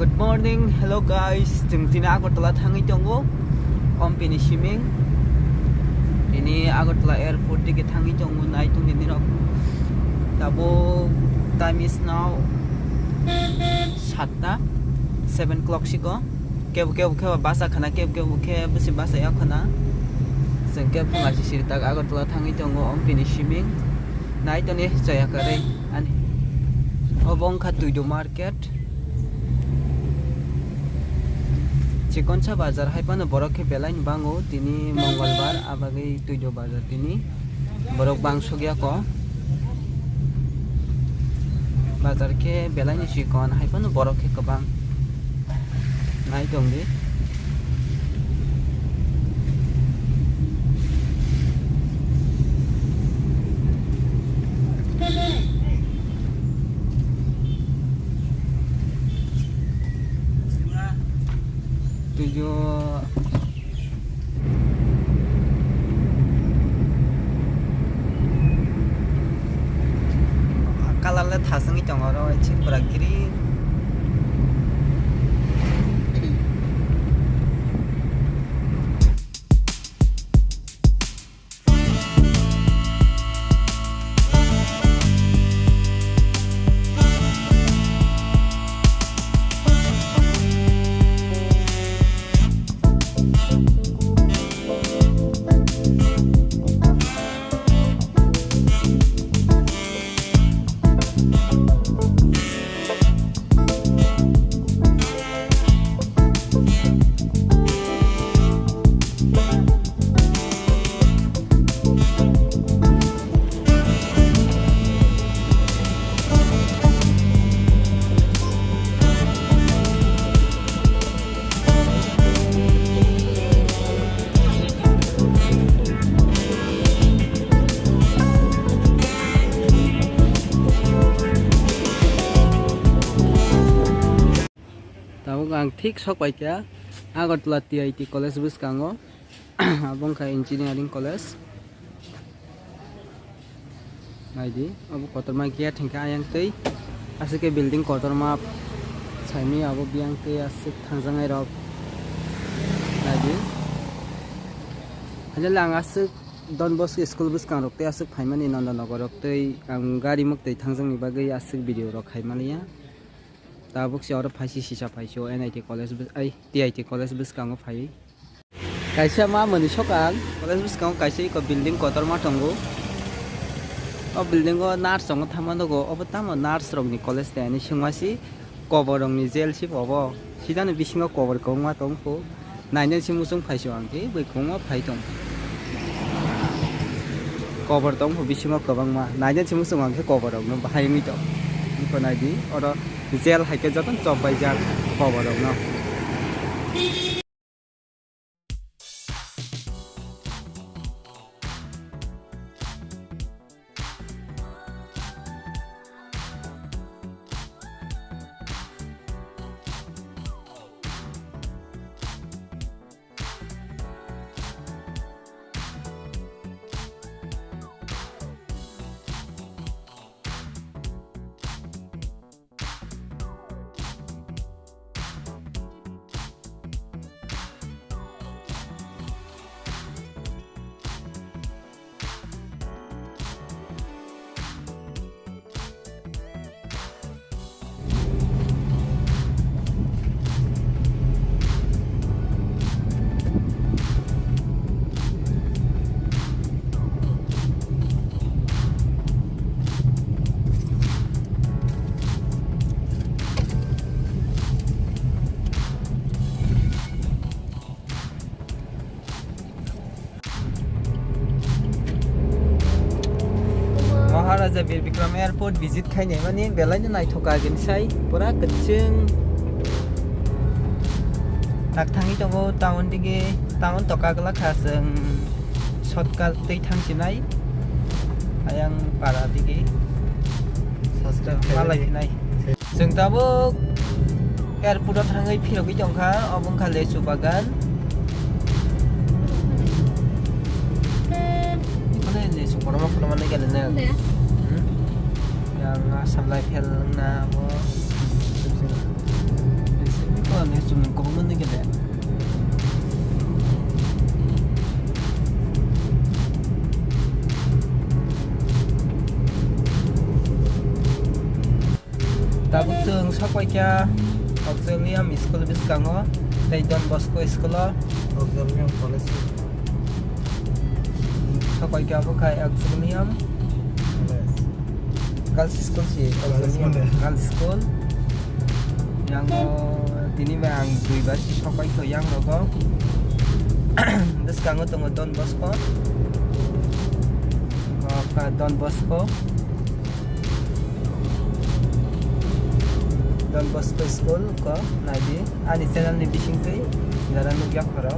Good morning, hello guys. Jeng tina Agartala thangi tongo. Company Shiming. Ini Agartala airport dige thangi tongo nai tung ini rok. Tabo time is now 7 o'clock siko. Kebo basa khana kebo besi basa ya khana. Jeng kebo ngasi sirita Agartala thangi tongo Company Shiming. Nai toni jaya kare ani. Obong Khatuido market. Cikonsa bazar haipano borok ke belain bango tini Mongolbar abagi Tuido bazar tini borok bang sogya ko bazar ke belain cikon haipano borok ke kebang nai dongdi tujuh kalalnya thasang itong oro cik berakiri ang thik sok pai kya Agartala TIT college bus kango abong ka engineering college naidi abu kotorma kia thengka ayang tei asike building kotorma saimi abu biang tei asik thangjangai rok naidi hajalang asik Don Bosco school bus kang rok tei asik phaimani Nandanagar rok tei ang gari mok tei thangjangni bagai asik video rok khaimaliya tabuk si orang pasti sisa paisio NIT college bus TIT college bus kango pai kaisa ma mani sokang college bus kango kaisa ko building kotor ma tongo o building go nurse tongo thamano go obotamo nurse rok ni college te ani singmasi cover rok ni jail si bobo sidani bisingo cover ko ma tongpo naine simusung paisio angke bai kongma pai tong cover tong ho bisingo kabang ma naine simusung angke cover rok no bahai mi to ko naidi oro jail haike joton job bai jak cover rok no Maharaja Bir Bikram Airport visit khaine mani belai nai thoka gen sai pura kachung tak thangi tongo town dige town toka gala khaseng shortcut tei thangsinai ayang para dige subscribe malai nai jeng tabo airport thangai phirogi tongkha obong kha lesu bagan Pura-pura mana kan na? Yang samlai pel na mo. sakoika auxilium school biskango tei Don Bosco school Auxilium College. sakoika bukai auxilium girls school si auxilium girls school yang tini ba ang duiba si sakoika yang logo biskango tongo Don Bosco ka Don Bosco Don Bosco School ko nabi ani channel ni bising tei dalam nugyak korok